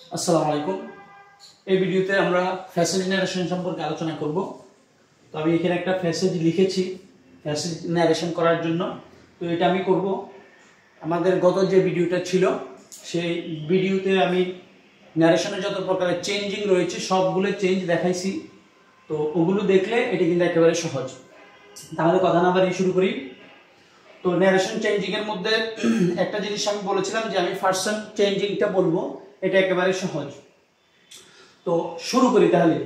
আসসালামু আলাইকুম। এই ভিডিওতে আমরা প্যাসেজ ন্যারেশন সম্পর্কে আলোচনা করব। তো আমি এখানে একটা প্যাসেজ লিখেছি প্যাসেজ ন্যারেশন করার জন্য। তো এটা আমি করব। আমাদের গত যে ভিডিওটা ছিল সেই ভিডিওতে আমি ন্যারেশনের যত প্রকারের চেঞ্জিং রয়েছে সবগুলো চেঞ্জ দেখাইছি। তো ওগুলো দেখলে এটা কিন্তু একেবারে সহজ। তাহলে কথা না বাড়িয়ে শুরু করি। তো ন্যারেশন চেঞ্জিং এর মধ্যে একটা জিনিস আমি বলেছিলাম যে আমি পারসন চেঞ্জিংটা বলবো, এটা একেবারে সহজ। তো শুরু করি তাহলে।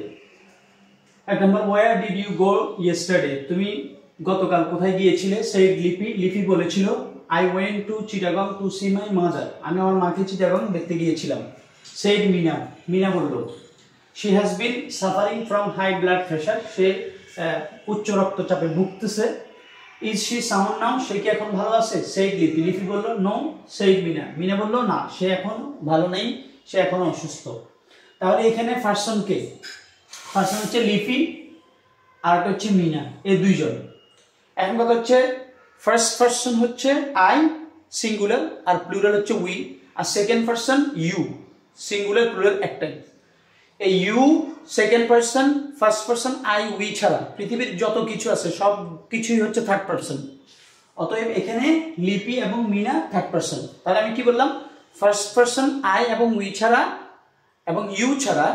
এক নম্বর, where did you go yesterday? তুমি গতকাল কোথায় গিয়েছিলে? সেইড লিপি বলেছিল I went to Chittagong to see my mother. আমি আমার মাকে চিটাগং দেখতে গিয়েছিলাম। সেইড মিনা বলল she has been suffering from high blood pressure. সে উচ্চ রক্তচাপে ভুগতেছে। Is she sound now? সে কি এখন ভালো আছে? সেইড লিপি বলল নো। সেইড মিনা বলল না, সে এখন ভালো নেই, সে এখন অসুস্থ। তাহলে এখানে পারসন হচ্ছে লিপি আর একটা হচ্ছে মিনা, এই দুইজন। এখন কথা হচ্ছে ফার্স্ট পারসন হচ্ছে আই সিঙ্গুলার আর প্লুরাল হচ্ছে উই, আর second person you singular plural একটাই। এই you second person, first person I we ছাড়া পৃথিবীর যত কিছু আছে সব কিছুই হচ্ছে থার্ড পারসন। অতএব এখানে লিপি এবং মিনা থার্ড পারসন। তাহলে আমি কি বললাম? ফার্স্ট পারসন আই এবং উই ছাড়া এবং ইউ ছাড়া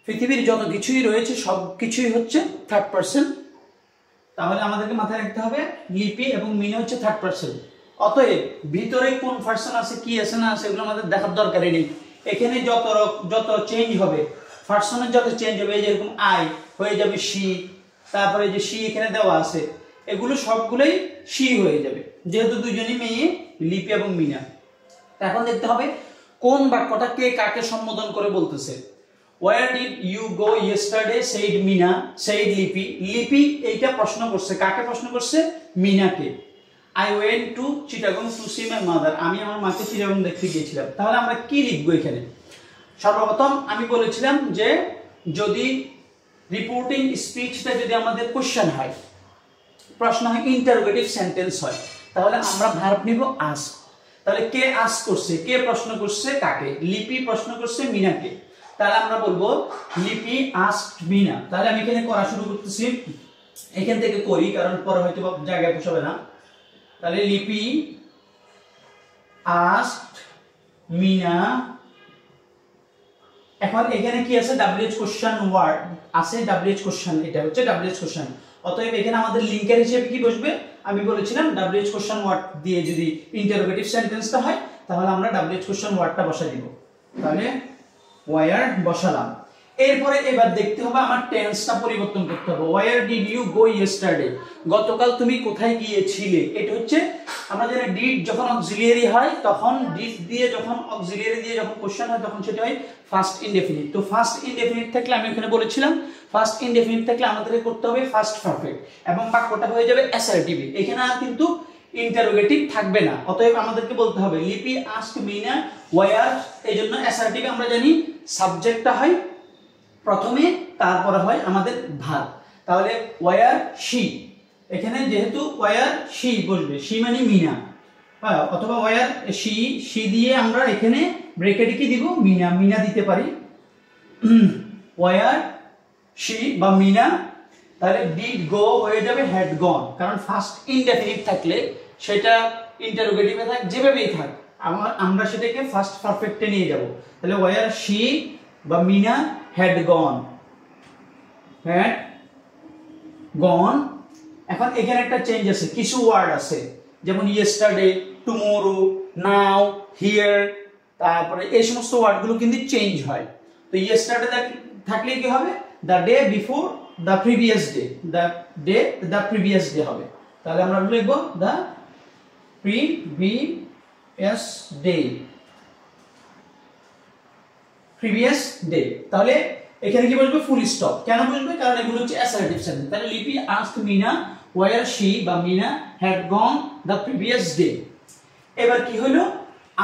পৃথিবীর যত কিছুই রয়েছে সব কিছুই হচ্ছে থার্ড পারসন। তাহলে আমাদেরকে মাথায় রাখতে হবে লিপি এবং মিনা হচ্ছে থার্ড পারসন। অতএব ভিতরে কোন পারসন আছে, কি আছে না আছে, এগুলো আমাদের দেখার দরকারই নেই। এখানে যত চেঞ্জ হবে, পারসনের যত চেঞ্জ হবে, যেরকম আই হয়ে যাবে শি, তারপরে যে শি এখানে দেওয়া আছে এগুলো সবগুলোই শি হয়ে যাবে, যেহেতু দুজনই মেয়ে, লিপি এবং মিনা। এখন দেখতে হবে কোন বাক্যটা কে কাকে সম্বোধন করে বলতেছে। Where did you go yesterday? said Mina, said লিপি এইটা প্রশ্ন করছে, কাকে প্রশ্ন করছে? মিনাকে। I went to Chittagong to see my mother. আমি আমার মাকে চিটাগং দেখতে গিয়েছিলাম। তাহলে আমরা কি লিখবো এখানে? সর্বপ্রথম আমি বলেছিলাম যে যদি রিপোর্টিং স্পিচটা যদি আমাদের কোশ্চেন হয়, প্রশ্ন হয়, ইন্টারোগেটিভ সেন্টেন্স হয়, তাহলে আমরা ভার্ব নিব আস্ক। তাহলে কে আস্ক করছে, কে প্রশ্ন করছে কাকে? লিপি প্রশ্ন করছে মিনাকে। তাহলে আমরা বলবো লিপি আস্কড মিনা। তাহলে আমি এখানে করা শুরু করতেছি, এখান থেকে করি কারণ পরে হয়তো জায়গায় বসাবে না। তাহলে লিপি আস্কড মিনা। এখন এখানে কি আছে? WH কোশ্চেন ওয়ার্ড আছে, WH কোশ্চেন, এটা হচ্ছে WH কোশ্চেন। অতএব এখানে আমাদের লিঙ্কের হিসেবে কি বসবে? আমি বলেছিলাম WH কোশ্চেন ওয়ার্ড দিয়ে যদি ইন্টারোগেটিভ সেন্টেন্সটা হয় তাহলে আমরা WH কোশ্চেন ওয়ার্ডটা বসাই দিব। তাহলে ওয়্যার বসালাম। এরপরে এবার দেখতে হবে আমার টেন্সটা পরিবর্তন করতে হবে। Where did you go yesterday? গতকাল তুমি কোথায় গিয়েছিলে? এটা হচ্ছে আমরা জানি ডিড যখন অক্সিলিয়ারি হয় তখন ডিড দিয়ে, যখন অক্সিলিয়ারি দিয়ে যখন কোশ্চেন হয় তখন সেটা হয় ফার্স্ট ইনডেফিনিট। তো ফার্স্ট ইনডেফিনিট থাকলে আমি এখানে বলেছিলাম ফার্স্ট ইনডেফিনিট থাকলে আমাদেরকে করতে হবে ফার্স্ট পারফেক্ট এবং বাক্যটা হয়ে যাবে অ্যাসার্টিভ। এখানে আর কিন্তু ইন্টারোগেটিভ থাকবে না। অতএব আমাদেরকে বলতে হবে লিপি আস্কড মিনা ওয়্যার। এই জন্য অ্যাসার্টিভ আমরা জানি সাবজেক্টটা হয় প্রথমে, তারপরে হয় আমাদের ভার্ব। তাহলে ওয়্যার শি, এখানে যেহেতু ওয়্যার শি বসবে, শি মানে মিনা, অথবা ওয়্যার শি দিয়ে আমরা এখানে ব্রেকেটে কি দিব? মিনা দিতে পারি। ওয়্যার শি বা মিনা। তাহলে ডিড গো হয়ে যাবে হ্যাড গন, কারণ ফার্স্ট ইনডেফিনিট থাকলে সেটা ইন্টারোগেটিভে থাক, যেভাবেই থাক আমরা সেটাকে ফার্স্ট পারফেক্টে নিয়ে যাব। তাহলে ওয়্যার শি বা মিনা হ্যাড গন। এখন এখানে একটা চেঞ্জ আছে, কিছু ওয়ার্ড আছে যেমন ইয়েস্টারডে, টুমরো, নাও, হিয়ার, তারপরে এই সমস্ত ওয়ার্ডগুলো কিন্তু চেঞ্জ হয়। তো ইয়েস্টারডে থাকলে কি হবে? The day before the previous day, the previous day হবে। তাহলে আমরা লিখবো the previous day, previous day. তাহলে এখানে কি বলবো? Full stop. কেন বলবে? কারণ এগুলো হচ্ছে অ্যাসার্টিভ সেন্টেন্স। তাহলে লিপি আস্কড মিনা ওয়্যার শি বা Mina had gone the previous day. এবার কি হলো?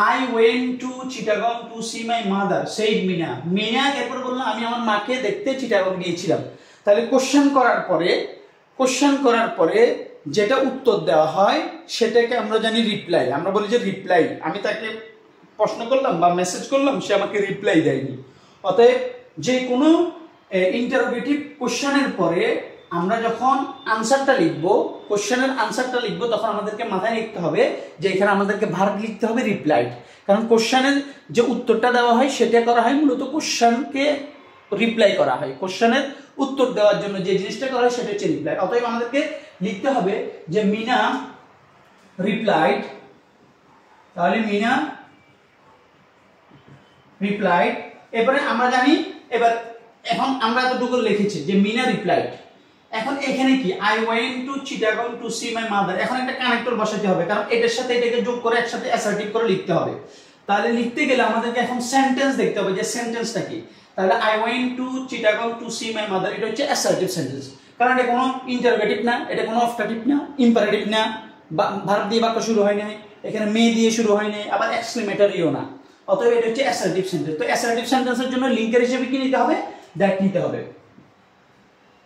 I went to Chittagong to see my mother said Mina. এরপর বললাম আমি আমার মাকে দেখতে চিটাগং গিয়েছিলাম। তাহলে কোশ্চেন করার পরে যেটা উত্তর দেওয়া হয় সেটাকে আমরা জানি রিপ্লাই। আমরা বলি যে রিপ্লাই, আমি তাকে প্রশ্ন করলাম বা মেসেজ করলাম, সে আমাকে রিপ্লাই দেয়নি। অতএব যে কোনো ইন্টারোগেটিভ কোশ্চেনের পরে আমরা যখন আনসারটা লিখব, কোশ্চেনের আনসারটা লিখব, তখন আমাদেরকে মাথায় রাখতে হবে যে এখানে আমাদেরকে ভার্ব লিখতে হবে রিপ্লাইড। কারণ কোশ্চেনের যে উত্তরটা দেওয়া হয় সেটা করা হয় মূলত কোশ্চেনকে রিপ্লাই করা হয়। কোশ্চেনের উত্তর দেওয়ার জন্য যে জিনিসটা করা হয় সেটা হচ্ছে রিপ্লাই। অতএব আমাদেরকে লিখতে হবে যে মিনা রিপ্লাইড, তাহলে মিনা রিপ্লাইড। এরপরে আমরা জানি, এখন আমরা এতটুকু লিখেছি যে মিনা রিপ্লাইড। এখন এখানে কি I went to Chittagong to see my mother, এখন একটা কানেক্টর বসাতে হবে, কারণ এটার সাথে এটাকে যোগ করে একসাথে অ্যাসার্টিভ করে লিখতে হবে। তাহলে লিখতে গেলে আমাদেরকে এখন সেন্টেন্স দেখতে হবে যে সেন্টেন্সটা কি। তাহলে I went to Chittagong to see my mother, এটা হচ্ছে অ্যাসার্টিভ সেন্টেন্স, কারণ এটা কোনো ইন্টারোগেটিভ না, এটা কোনো অবজেক্টিভ না, ইম্পারেটিভ না, ভার্ব দিয়ে বাক্য শুরু হয় নাই, এখানে মে দিয়ে শুরু হয় নাই, আবার এক্সক্লেমেটরিও না। অতএব এটা হচ্ছে অ্যাসার্টিভ সেন্টেন্স। তো অ্যাসার্টিভ সেন্টেন্সের জন্য লিঙ্কের হিসেবে কি নিতে হবে? দ্যাট নিতে হবে,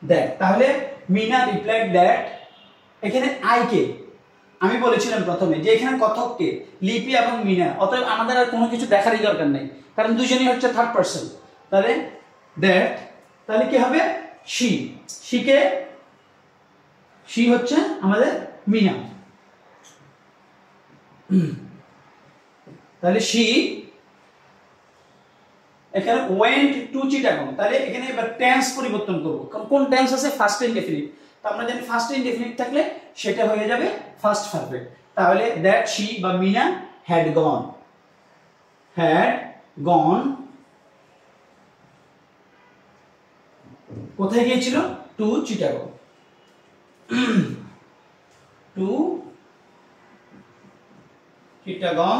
দ্যাট। তাহলে মিনা রিপ্লাইড দ্যাট, এখানে আই কে আমি বলেছিলাম প্রথমে যে এখানে কথক কে, লিপি এবং মিনা। অতএব আমাদের আর কোনো কিছু দেখারই দরকার নেই, কারণ দুজনই হচ্ছে থার্ড পারসন। তাহলে দ্যাট, তাহলে কি হবে? শি, শিকে, শি হচ্ছে আমাদের মিনা। তাহলে শি এখানে ওয়েন্ট টু চিটাগং, তাহলে এখানে এবার টেন্স পরিবর্তন করব, কারণ কোন টেন্স আছে? First indefinite. তো আমরা জানি ফার্স্ট ইনডেফিনিট থাকলে সেটা হয়ে যাবে ফার্স্ট পারফেক্ট। তাহলে দ্যাট শি বা মিনা হ্যাড গন, কোথায় গিয়েছিল? To Chittagong, to Chittagong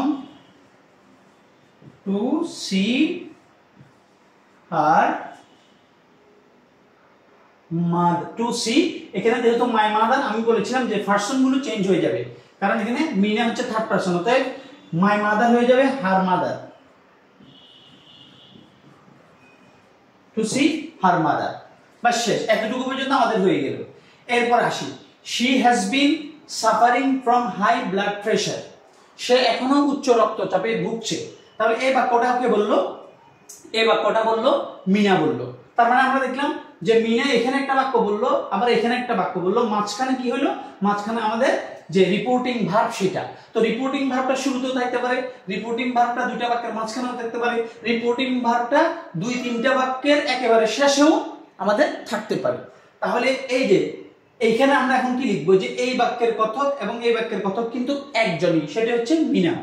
to see her mother, to see. এখানে যেহেতু মাই মাদার, আমি বলেছিলাম যে পারসন গুলো চেঞ্জ হয়ে যাবে, কারণ এখানে মিনা হচ্ছে থার্ড পারসন, অতএব মাই মাদার হয়ে যাবে her mother, to see her mother. বাস শেষ, এতটুকু পর্যন্ত আমাদের হয়ে গেল। এরপর আসি, she has been suffering from high blood pressure, সে এখনো উচ্চ রক্তচাপে ভুগছে। তাহলে এই বাক্যটা কে বললো? এই বাক্যটা বললো মিনা বললো। তার মানে আমরা দেখলাম যে মিনা এখানে একটা বাক্য বললো, আবার এখানে একটা বাক্য বললো, মাঝখানে কি হলো? মাঝখানে আমাদের যে রিপোর্টিং ভার্ব সেটা। তো রিপোর্টিং ভার্বটা শুরুতেও থাকতে পারে, রিপোর্টিং ভার্বটা দুইটা বাক্যের মাঝখানেও থাকতে পারে, রিপোর্টিং ভার্বটা দুই তিনটা বাক্যের একেবারে শেষেও আমাদের থাকতে পারে। তাহলে এই যে এইখানে আমরা এখন কি লিখবো? যে এই বাক্যের কথক এবং এই বাক্যের কথক কিন্তু একজনই, সেটা হচ্ছে মিনা।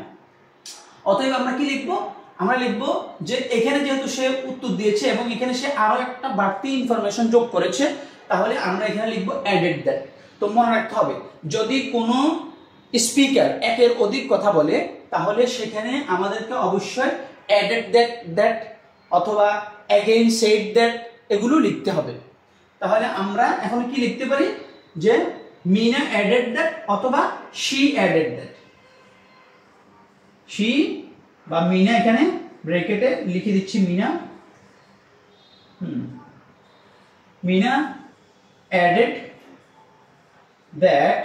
অতএব আমরা কি লিখবো? আমরা লিখবো যে এখানে যেহেতু সে উত্তর দিয়েছে এবং এখানে সে আরো একটা বাড়তি ইনফরমেশন যোগ করেছে, তাহলে আমরা এখানে লিখবো অ্যাডেড দ্যাট। তো মনে রাখতে হবে, যদি কোনো স্পিকার একের অধিক কথা বলে, তাহলে সেখানে আমাদেরকে অবশ্যই অ্যাডেড দ্যাট অথবা অ্যাগেইন সেড দ্যাট এগুলো লিখতে হবে। তাহলে আমরা এখন কি লিখতে পারি? যে মিনা অ্যাডেড দ্যাট অথবা শি অ্যাডেড দ্যাট। শি বা মিনা, এখানে ব্র্যাকেটে লিখে দিচ্ছি মিনা, মিনা অ্যাডেড দ্যাট।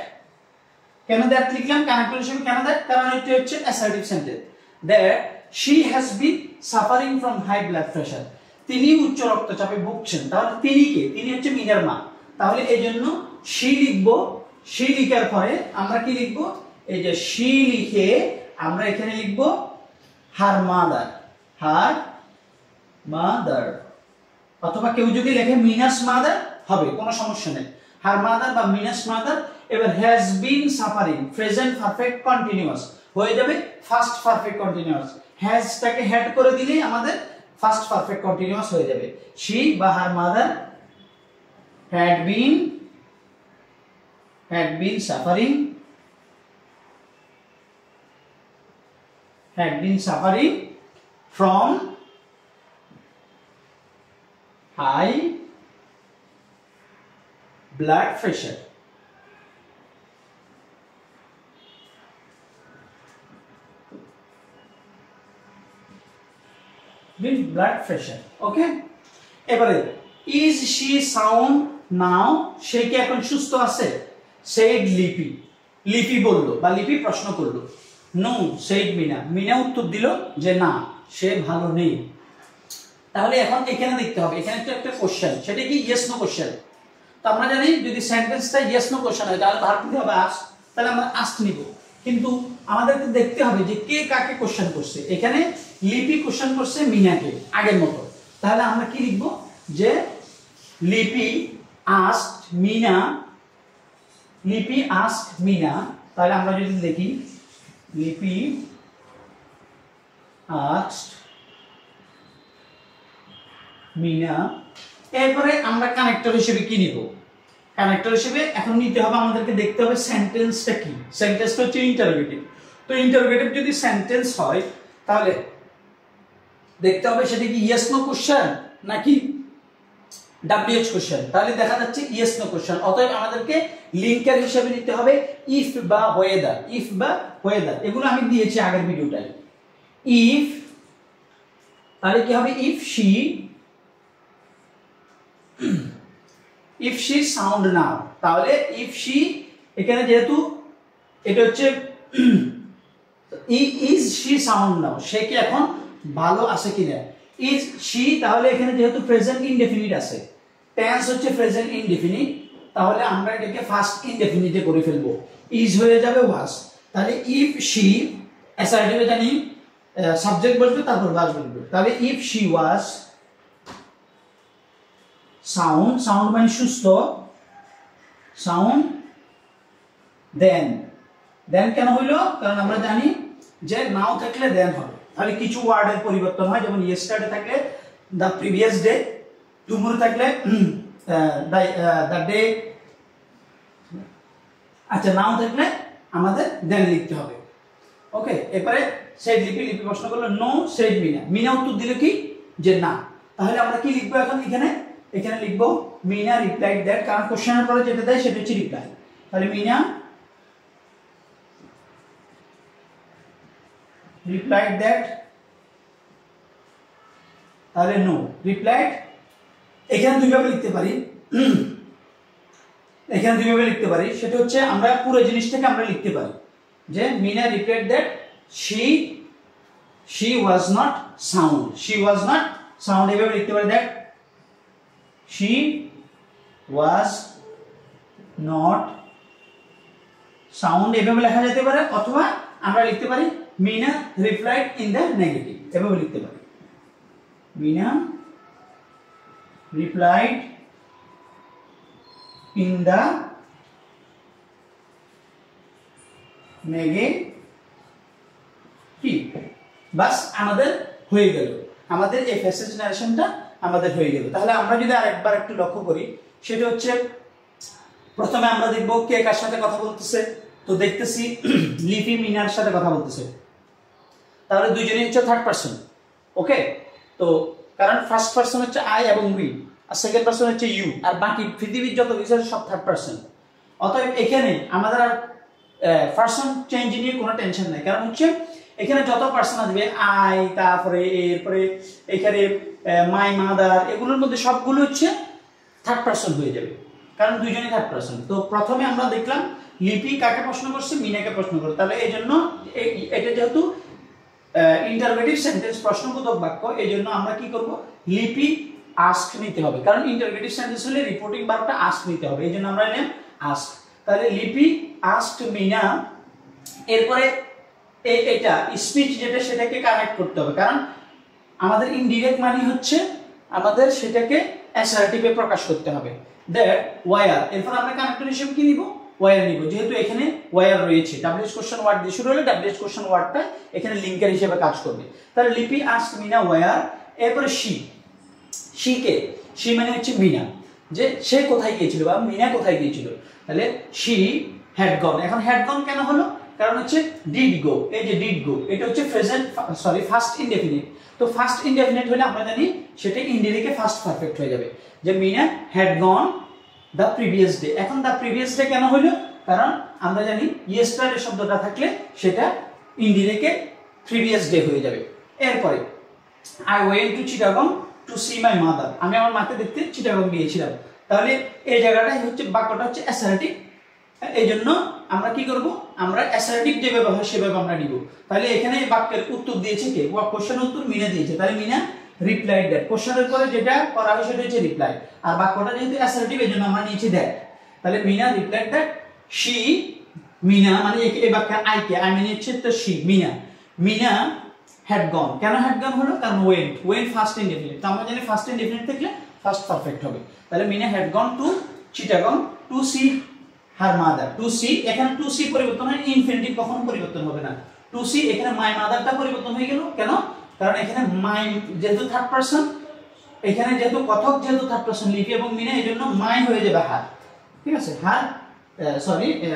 কেন দ্যাট লিখলাম কানেক্টর হিসেবে? কেন দ্যাট? কারণ এটা হচ্ছে assertive sentence. That she has been suffering from high blood pressure, তিনি উচ্চ রক্তচাপে ভুগছেন। তাহলে তিনি কে? তিনি হচ্ছে মিনার মা। তাহলে এই জন্য শি লিখবো। শি লিখার পরে আমরা কি লিখবো? এই যে শি লিখে আমরা এখানে লিখবো হার মাদার, হার মাদার। অথবা কেউ যদি লেখে মিনাস মাদার হবে, কোনো সমস্যা নেই, হার মাদার বা মিনাস মাদার। এবার has been suffering, present perfect continuous হয়ে যাবে ফার্স্ট পারফেক্ট কন্টিনিউয়াস। হ্যাজটাকে হেড করে দিলেই আমাদের ফার্স্ট পারফেক্ট কন্টিনিউয়াস হয়ে যাবে। শি বা her mother had been suffering from high blood pressure. Blood pressure. Okay? এবারে is she sound now? সে কি এখন সুস্থ আছে? said লিপি, লিপি বললো বা লিপি প্রশ্ন করলো। নো সেইড মিনা, মিনা উত্তর দিল যে না সে ভালো নেই। তাহলে এখন এখানে দেখতে হবে, এখানে তো একটা কোশ্চেন, সেটা কি ইয়েস নো কোশ্চেন। তো আমরা জানি যদি সেন্টেন্সটা ইয়েস নো কোশ্চেন হয় তাহলে ভার্ব দিতে হবে আস্ক, তাহলে আমরা আস্ক নিব। কিন্তু আমাদেরকে দেখতে হবে যে কে কাকে কোশ্চেন করছে। এখানে লিপি কোশ্চেন করছে মিনাকে আগের মতো, তাহলে আমরা কি লিখব যে লিপি আস্কড মিনা, লিপি আস্কড মিনা। তাহলে আমরা যদি দেখি লিপি আস্কড মিনা, এরপরে আমরা কানেক্টর হিসেবে কি নিব, কানেক্টর হিসেবে এখন নিতে হবে আমাদেরকে দেখতে হবে সেন্টেন্সটা কি। সেন্টেন্সটা হচ্ছে ইন্টারোগেটিভ। তো ইন্টারোগেটিভ যদি সেন্টেন্স হয় তাহলে দেখতে হবে সেটা কি ইয়েস নো কোশ্চেন নাকি ডাব্লিউএইচ কোশ্চেন। তাহলে দেখা যাচ্ছে ইয়েস নো কোশ্চেন, অতএব আমাদেরকে লিঙ্কার হিসেবে নিতে হবে ইফ বা ওয়েদার। ইফ বা ওয়েদার এগুলো আমি দিয়েছি আগের ভিডিওটায়। ইফ, তাহলে কি হবে if she, if she sound now, তাহলে ইফ শি এখানে যেহেতু এটা হচ্ছে ইজ শি সাউন্ড নাও, সে কি এখন ভালো আছে কিনা। ইজ শি, তাহলে এখানে যেহেতু প্রেজেন্ট ইনডেফিনিট আছে, টেন্স হচ্ছে প্রেজেন্ট ইনডেফিনিট, তাহলে আমরা এটাকে ফার্স্ট ইনডেফিনিটে করে ফেলবো, ইজ হয়ে যাবে ওয়াজ। তাহলে ইফ শি অ্যাসার্টিভে জানি সাবজেক্ট বসবে তারপর ওয়াজ বসবে, তাহলে if she was sound, sound মানে সুস্থ, সাউন্ড দেন, দেন কেন হইলো কারণ আমরা জানি যে নাও থাকলে দেন হবে। তাহলে কিছু ওয়ার্ডের পরিবর্তন হয়, যেমন ইয়েস্টারডে থাকলে দ্য প্রিভিয়াস ডে, টুমরো থাকলে দ্য ডে, আচ্ছা নাও থাকলে আমাদের দেন লিখতে হবে। ওকে, এরপরে সেই লিপি, লিপি প্রশ্ন করলো নো সেইড মিনা, মিনা উত্তর দিল কি যে না। তাহলে আমরা কি লিখবো এখন এখানে, এখানে লিখবো মিনা রিপ্লাইড দ্যাট, কারণ কোশ্চেনের পরে যেটা দেয় সেটা হচ্ছে রিপ্লাই। তাহলে মিনা রিপ্লাইড দ্যাট, তাহলে নো রিপ্লাইড। এখানে দুইভাবে লিখতে পারি, এখানে দুইভাবে লিখতে পারি, সেটা হচ্ছে আমরা পুরো জিনিসটাকে আমরা লিখতে পারি যে Meena replied that she was not sound, she was not sound, এভাবে লিখতে পারি that she was not sound, এভাবে লেখা যেতে পারে। অথবা আমরা লিখতে পারি Mina replied in the negative, এভাবে লিখতে পারি Mina replied in the negative. বাস আমাদের হয়ে গেল, আমাদের এই প্যাসেজ নারেশনটা আমাদের হয়ে গেল। তাহলে আমরা যদি আরেকবার একটু লক্ষ্য করি, সেটা হচ্ছে প্রথমে আমরা দেখব কে কার সাথে কথা বলতেছে। তো দেখতেছি লিপি মিনার সাথে কথা বলতেছে, তাহলে দুইজনই হচ্ছে থার্ড পারসন। ওকে, তো কারণ ফার্স্ট পারসন হচ্ছে আই এবং উই, আর সেকেন্ড পারসন হচ্ছে ইউ, আর বাকি পৃথিবীর যত কিছু সব থার্ড পারসন। অতএব এখানে আমাদের আর পারসন চেঞ্জ নিয়ে কোনো টেনশন নাই, কারণ হচ্ছে এখানে যত পারসন আসবে আই, তারপরে এরপরে এখানে মাই মাদার, এগুলোর মধ্যে সবগুলো হচ্ছে থার্ড পারসন হয়ে যাবে, কারণ দুইজনই থার্ড পারসন। তো প্রথমে আমরা দেখলাম লিপি কাকে প্রশ্ন করছে, মিনাকে প্রশ্ন করে। তাহলে এই জন্য এটা যেহেতু ইন্টারোগেটিভ সেন্টেন্স, প্রশ্নবোধক বাক্য, এই জন্য আমরা কি করব লিপি আস্ক নিতে হবে, কারণ ইন্টারোগেটিভ সেন্টেন্স হলে রিপোর্টিং ভার্বটা আস্ক নিতে হবে, এই জন্য আমরা নিলাম আস্ক। তাহলে লিপি আস্কড মিনা, এরপরে এটা স্পিচ যেটা সেটাকে কানেক্ট করতে হবে, কারণ আমাদের ইনডিরেক্ট মানে হচ্ছে আমাদের সেটাকে অ্যাসার্টিভে প্রকাশ করতে হবে। দ্যাট ওয়ার, এরপর আমরা কানেক্টর হিসেবে কি নিব, ওয়ার নিব, যেহেতু এখানে ওয়ার রয়েছে। ডাব্লিউএইচ কোশ্চেন ওয়ার্ড দিয়ে শুরু হলে ডাব্লিউএইচ কোশ্চেন ওয়ার্ডটা এখানে লিঙ্কার হিসেবে কাজ করবে। তাহলে লিপি আস্কড মিনা ওয়ার, এরপরে শি কে, শি মানে হচ্ছে মিনা, যে সে কোথায় গিয়েছিল বা মিনা কোথায় গিয়েছিল। তাহলে শি হ্যাড গন, এখন হ্যাড গন কেন হলো, কারণ হচ্ছে ডিড গো, এই যে ডিড গো এটা হচ্ছে প্রেজেন্ট সরি ফার্স্ট ইনডেফিনিট। তো ফার্স্ট ইনডেফিনিট হলে আমরা জানি সেটা ইনডিরেক্টে ফার্স্ট পারফেক্ট হয়ে যাবে, যে Meena had gone the previous day. এখন দ্য প্রিভিয়াস ডে কেন হলো, কারণ আমরা জানি ইয়েস্টারডে শব্দটা থাকলে সেটা ইনডিরেক্টে প্রিভিয়াস ডে হয়ে যাবে। এরপরে I went to Chittagong to see my mother, আমি আমার মাকে দেখতে চিটাগং গিয়েছিলাম। তাহলে এই জায়গাটাই হচ্ছে বাক্যটা হচ্ছে অ্যাসার্টিভ, এই জন্য আমরা কি করব, আমরা অ্যাসার্টিভ যেভাবে হয় সেভাবে আমরা নিব। তাহলে এখানে বাক্যের উত্তর দিয়েছে কে, কোশ্চেনের উত্তর মিনা দিয়েছে, তাহলে মিনা রিপ্লাইড দ্যাট। কোশ্চেনের পরে যেটা করা হয় সেটা হচ্ছে রিপ্লাই, আর বাক্যটা যেহেতু অ্যাসার্টিভ এজন্য আমরা নিয়েছি দ্যাট। তাহলে Meena replied that she, Meena মানে এই বাক্যের আই কে, আই মানে হচ্ছে তো শি, মিনা had gone। কেন had gone হলো, কারণ went ফার্স্ট ইনডেফিনিট, তো আমরা জানি ফার্স্ট ইনডেফিনিট থাকলে ফার্স্ট পারফেক্ট হবে। তাহলে Meena had gone to Chittagong to see her mother. To see, এখানে টু সি পরিবর্তন হয়, ইনফিনিটিভ কখনো পরিবর্তন হবে না। টু সি এখানে মাই মাদারটা পরিবর্তন হয়ে গেল, কেন, কারণ এখানে মাই যেহেতু থার্ড পারসন, এখানে যেহেতু কথক যেহেতু থার্ড পারসন লিপি এবং মিনা, এজন্য মাই হয়ে যাবে হার, ঠিক আছে, her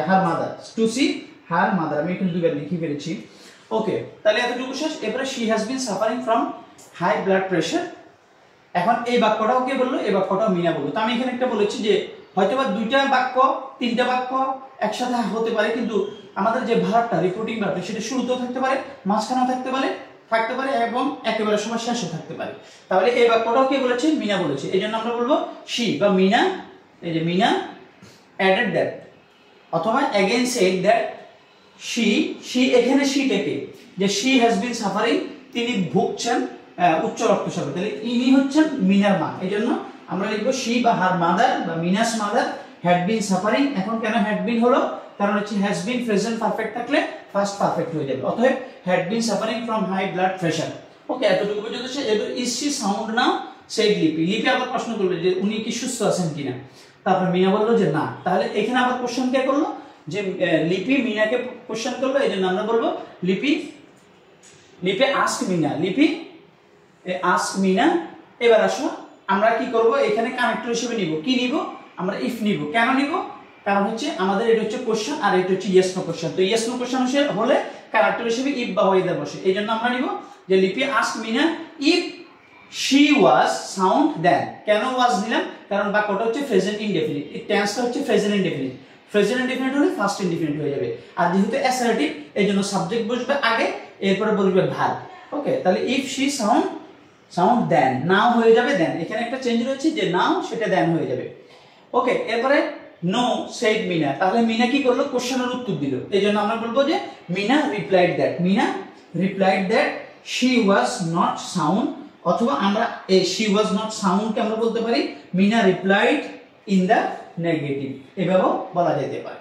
her mother, to see her mother. আমি এখানে দুইবার লিখে ফেলেছি। ওকে, তাহলে এতটুকু শেষ। এবারে she has been suffering from high blood pressure. এখন এই বাক্যটাও কে বললো, এই বাক্যটাও মিনা বললো। তো আমি এখানে একটা বলেছি যে হয়তোবা দুইটা বাক্য তিনটা বাক্য একসাথে হতে পারে, কিন্তু আমাদের যে ভার্বটা রিপোর্টিং ভার্বটা সেটা শুরুতেও থাকতে পারে, মাঝখানেও থাকতে পারে এবং একেবারে সময় শেষে থাকতে পারে। তাহলে এই বাক্যটাও কে বলেছে, মিনা বলেছে। এই জন্য আমরা বলবো শি বা মিনা, এই যে মিনা অ্যাডেড দ্যাট অথবা অ্যাগেন সেড দ্যাট শি এখানে শিটাকে যে শি হ্যাজ বিন সাফারিং, তিনি ভুগছেন উচ্চ রক্তচাপে, তাহলে ইনি হচ্ছেন মিনার মা। এই জন্য আমরা লিখবো শি বা হার মাদার বা মিনাস মাদার হ্যাড বিন সাফারিং। এখন কেন হ্যাড বিন হলো, কারণ হচ্ছে হ্যাজ বিন প্রেজেন্ট পারফেক্ট থাকলে ফার্স্ট পারফেক্ট হয়ে যাবে, অতএব had been suffering from high blood pressure. Okay, এতটুকু পর্যন্ত সে। এবার is she sound now, said Lipi. Lipi আবার প্রশ্ন করবে যে উনি কি সুস্থ আছেন কিনা, তারপর মিনা বললো যে না। তাহলে এখানে আবার কোশ্চেন কে করলো, যে লিপি মিনাকে কোশ্চেন করলো, এই জন্য আমরা বলবো লিপি আস্ক মিনা, লিপি আস্ক মিনা। এবার আসো আমরা কি করব, এখানে কানেক্টর হিসেবে নিব, কি নিব, আমরা ইফ নিব। কেন নিব, কারণ হচ্ছে আমাদের এটা হচ্ছে কোশ্চেন আর এটা হচ্ছে ইয়েস নো কোশ্চেন। তো ইয়েস নো কোশ্চেন হলে কানেক্টর হিসেবে ইফ বা ওয়েদার বসে। এই জন্য আমরা নিব যে Lipi ask Mina if she was sound then. কেন ওয়াজ নিলাম, কারণ বাক্যটা হচ্ছে প্রেজেন্ট ইনডেফিনিট, টেন্সটা হচ্ছে প্রেজেন্ট ইনডেফিনিট। প্রেজেন্ট ইনডেফিনিট হলে ফার্স্ট ইনডেফিনিট হয়ে যাবে, আর যেহেতু অ্যাসার্টিভ এই জন্য সাবজেক্ট বসবে আগে, এরপরে বলবে ভার্ব। ওকে, তাহলে ইফ শি সাউন্ড দেন, নাও হয়ে যাবে দেন। এখানে একটা চেঞ্জ রয়েছে যে নাও সেটা দেন হয়ে যাবে। ওকে, এরপরে নো সেড মিনা। তাহলে মিনা কি করলো, কোশ্চেনের উত্তর দিল। এই জন্য আমরা বলবো যে Meena replied that she was not sound, অথবা আমরা এই শি ওয়াজ নট সাউন্ড কে আমরা বলতে পারি Mina replied in the negative, এভাবেও বলা যেতে পারে।